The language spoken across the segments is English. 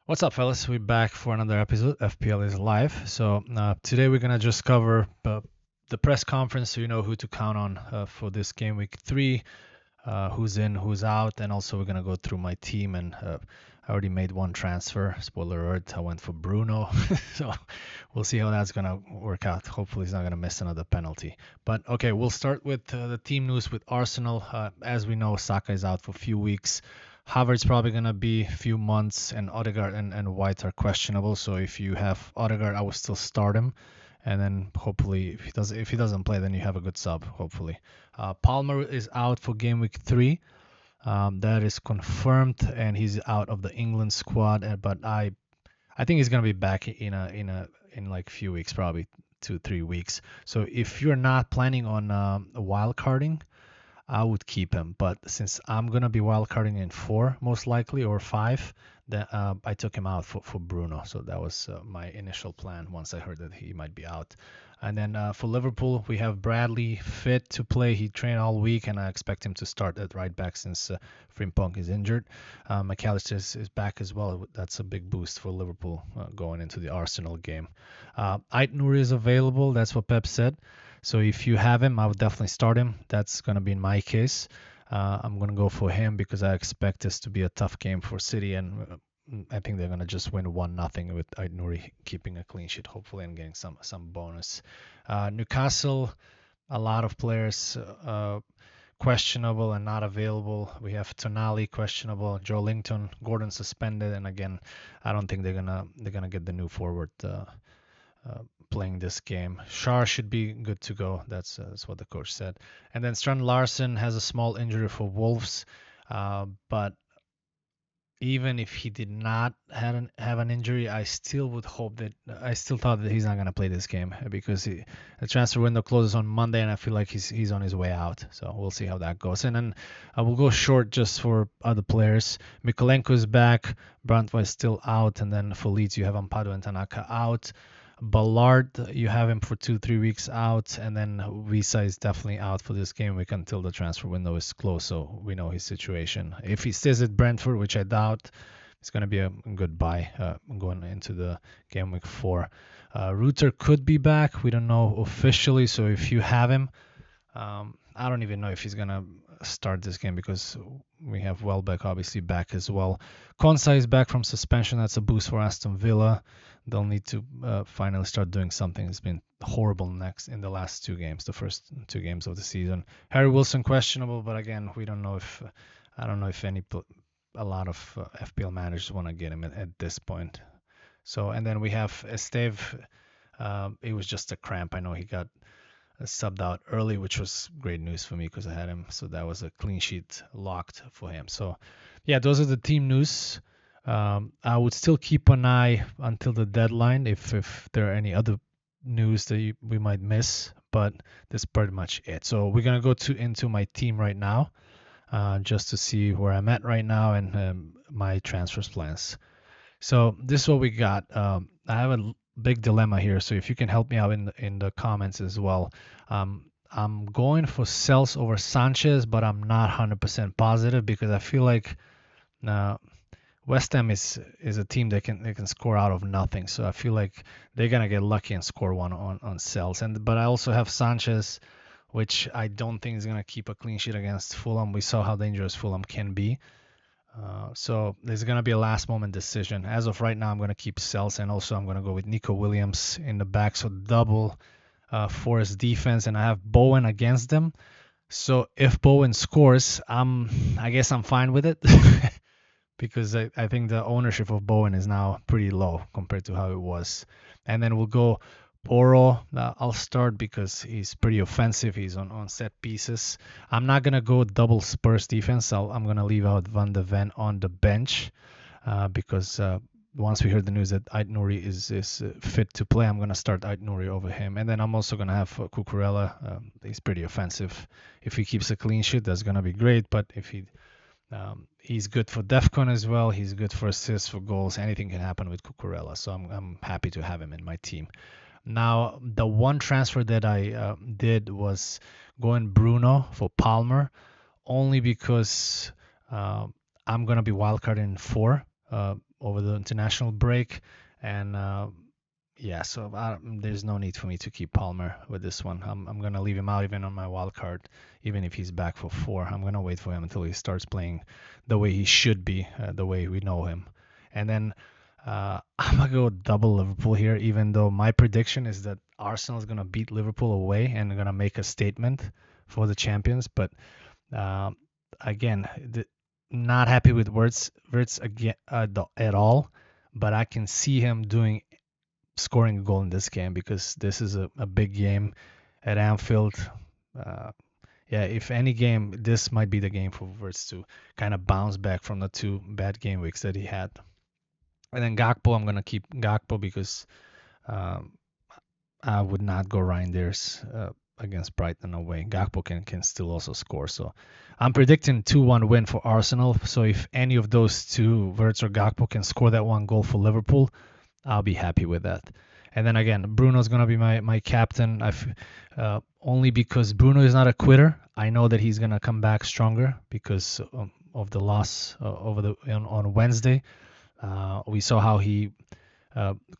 What's up, fellas? We're back for another episode. FPL is live. So today we're gonna just cover the press conference, so you know who to count on for this game week 3, who's in, who's out, and also we're gonna go through my team. And I already made one transfer. Spoiler alert: I went for Bruno. So we'll see how that's gonna work out. Hopefully, he's not gonna miss another penalty. But okay, we'll start with the team news with Arsenal. As we know, Saka is out for a few weeks. Havertz probably gonna be a few months, and Odegaard and White are questionable. So if you have Odegaard, I would still start him, and then hopefully if he doesn't play, then you have a good sub. Hopefully, Palmer is out for game week 3. That is confirmed, and he's out of the England squad. But I think he's gonna be back in like a few weeks, probably 2-3 weeks. So if you're not planning on wild carding, I would keep him. But since I'm gonna be wildcarding in 4 most likely, or 5, then I took him out for Bruno. So that was my initial plan once I heard that he might be out. And then for Liverpool, we have Bradley fit to play. He trained all week, and I expect him to start at right back since Frimpong is injured. McAllister is back as well. That's a big boost for Liverpool going into the Arsenal game. Ait Nouri is available. That's what Pep said. So if you have him, I would definitely start him. That's going to be in my case. I'm going to go for him because I expect this to be a tough game for City, and I think they're going to just win 1-0 with Ait Nouri keeping a clean sheet, hopefully, and getting some bonus. Newcastle, a lot of players questionable and not available. We have Tonali questionable, Joe Linton, Gordon suspended, and again, I don't think they're gonna get the new forward playing this game. Shar should be good to go. That's what the coach said. And then Strand Larson has a small injury for Wolves, but even if he did not have an injury, I still thought that he's not gonna play this game because the transfer window closes on Monday, and I feel like he's on his way out. So we'll see how that goes. And then I will go short just for other players. Mikolenko is back. Brantwa is still out, and then for Leeds you have Ampadu and Tanaka out. Ballard, you have him for 2-3 weeks out, and then Visa is definitely out for this game week until the transfer window is closed, so we know his situation. If he stays at Brentford, which I doubt, it's going to be a good buy going into the game week 4. Reuter could be back. We don't know officially, so if you have him, I don't even know if he's going to start this game because we have Welbeck obviously back as well. Konsa is back from suspension. That's a boost for Aston Villa. They'll need to finally start doing something. It's been horrible in the last 2 games, the first 2 games of the season. Harry Wilson questionable, but again, we don't know if I don't know if a lot of FPL managers want to get him at this point. So, and then we have Esteve. It was just a cramp. I know he got subbed out early, which was great news for me because I had him. So that was a clean sheet locked for him. So yeah, those are the team news. I would still keep an eye until the deadline if there are any other news that we might miss, but that's pretty much it. So we're gonna go into my team right now, just to see where I'm at right now and my transfers plans. So this is what we got. I have a big dilemma here, so if you can help me out in the comments as well. I'm going for Cels over Sanchez, but I'm not 100% positive because I feel like West Ham is a team that can score out of nothing. So I feel like they're gonna get lucky and score one on Cels. But I also have Sanchez, which I don't think is gonna keep a clean sheet against Fulham. We saw how dangerous Fulham can be. So there's going to be a last moment decision. As of right now, I'm going to keep Cels, and also I'm going to go with Nico Williams in the back. So double Forest defense, and I have Bowen against them. So if Bowen scores, I guess I'm fine with it because I think the ownership of Bowen is now pretty low compared to how it was. And then we'll go Oro. I'll start because he's pretty offensive. He's on set pieces. I'm not going to go double Spurs defense. I'm going to leave out Van de Ven on the bench because once we heard the news that Ait Nouri is fit to play, I'm going to start Ait Nouri over him. And then I'm also going to have Cucurella. He's pretty offensive. If he keeps a clean sheet, that's going to be great. But if he's good for DEFCON as well. He's good for assists, for goals. Anything can happen with Cucurella. So I'm happy to have him in my team. Now, the one transfer that I did was going Bruno for Palmer, only because I'm going to be wildcarding in 4. over the international break, and yeah, so there's no need for me to keep Palmer with this one. I'm gonna leave him out even on my wild card, even if he's back for 4. I'm gonna wait for him until he starts playing the way he should be, the way we know him, and then I'm gonna go double Liverpool here, even though my prediction is that Arsenal is gonna beat Liverpool away and gonna make a statement for the champions. But uh, again, not happy with Wirtz again at all. But I can see him scoring a goal in this game because this is a big game at Anfield. Uh, yeah, if any game, this might be the game for Wirtz to kind of bounce back from the 2 bad game weeks that he had. And then Gakpo, I'm gonna keep Gakpo because um, I would not go Reinders against Brighton away. Gakpo can still also score. So I'm predicting 2-1 win for Arsenal. So if any of those two, Wirtz or Gakpo, can score that 1 goal for Liverpool, I'll be happy with that. And then again, Bruno's gonna be my captain. Only because Bruno is not a quitter. I know that he's gonna come back stronger because of the loss on Wednesday. We saw how he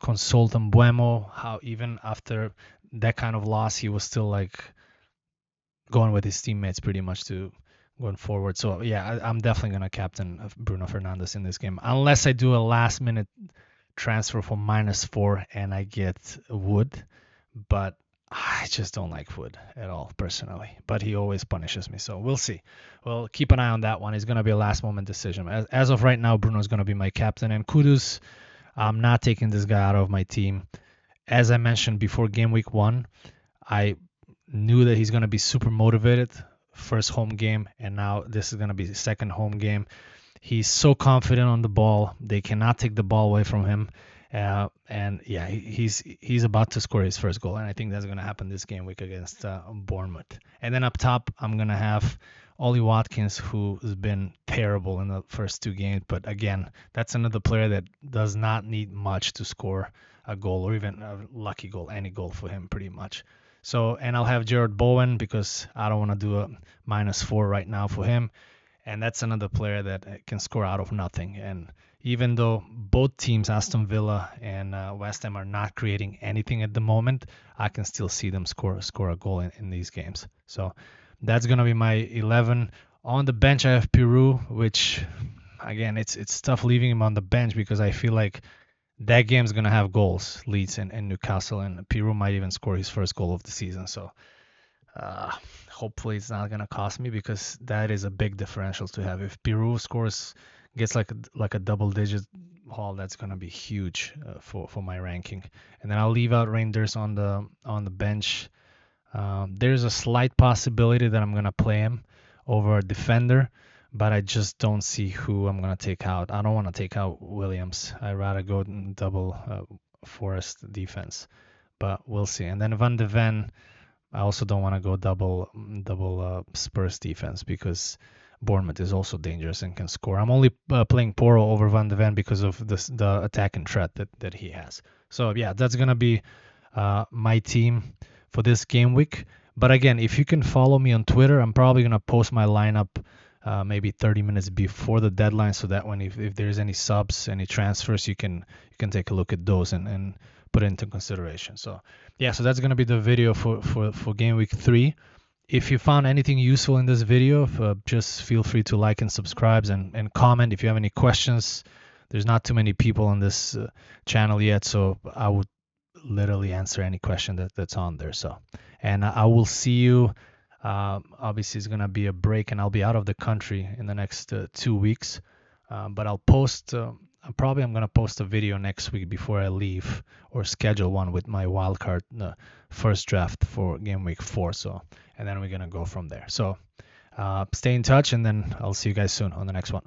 consoled Mbuemo, how even after that kind of loss, he was still like going with his teammates pretty much to going forward. So yeah, I'm definitely gonna captain Bruno Fernandes in this game, unless I do a last minute transfer for -4 and I get Wood, but I just don't like Wood at all personally. But he always punishes me, so we'll see. Well, keep an eye on that one. It's gonna be a last moment decision. As of right now, Bruno's gonna be my captain, and Kudus, I'm not taking this guy out of my team. As I mentioned before game week 1, I knew that he's going to be super motivated first home game, and now this is going to be the second home game. He's so confident on the ball. They cannot take the ball away from him. And yeah, he's about to score his first goal, and I think that's going to happen this game week against Bournemouth. And then up top, I'm going to have Ollie Watkins, who's been terrible in the first 2 games. But again, that's another player that does not need much to score a goal or even a lucky goal, any goal for him pretty much. So, and I'll have Jared Bowen because I don't want to do a -4 right now for him. And that's another player that can score out of nothing. And even though both teams, Aston Villa and West Ham, are not creating anything at the moment, I can still see them score a goal in these games. So that's going to be my 11. On the bench, I have Peru, which, again, it's tough leaving him on the bench because I feel like that game's going to have goals, Leeds and Newcastle, and Peru might even score his first goal of the season. So hopefully it's not going to cost me because that is a big differential to have. If Peru gets like a double-digit haul, that's going to be huge for my ranking. And then I'll leave out Reinders on the bench. There's a slight possibility that I'm going to play him over a defender, but I just don't see who I'm going to take out. I don't want to take out Williams. I'd rather go double Forest defense, but we'll see. And then Van de Ven, I also don't want to go double Spurs defense because Bournemouth is also dangerous and can score. I'm only playing Porro over Van de Ven because of the attacking threat that he has. So yeah, that's going to be my team for this game week. But again, if you can follow me on Twitter, I'm probably going to post my lineup maybe 30 minutes before the deadline so that when if there's any subs, any transfers, you can take a look at those and put it into consideration. So yeah, so that's going to be the video for game week 3. If you found anything useful in this video, just feel free to like and subscribe and comment if you have any questions. There's not too many people on this channel yet, so I would literally answer any question that's on there. So, and I will see you. Obviously, it's gonna be a break, and I'll be out of the country in the next 2 weeks. But I'll post. I'm gonna post a video next week before I leave, or schedule one with my wildcard first draft for game week 4. So, and then we're gonna go from there. So, stay in touch, and then I'll see you guys soon on the next one.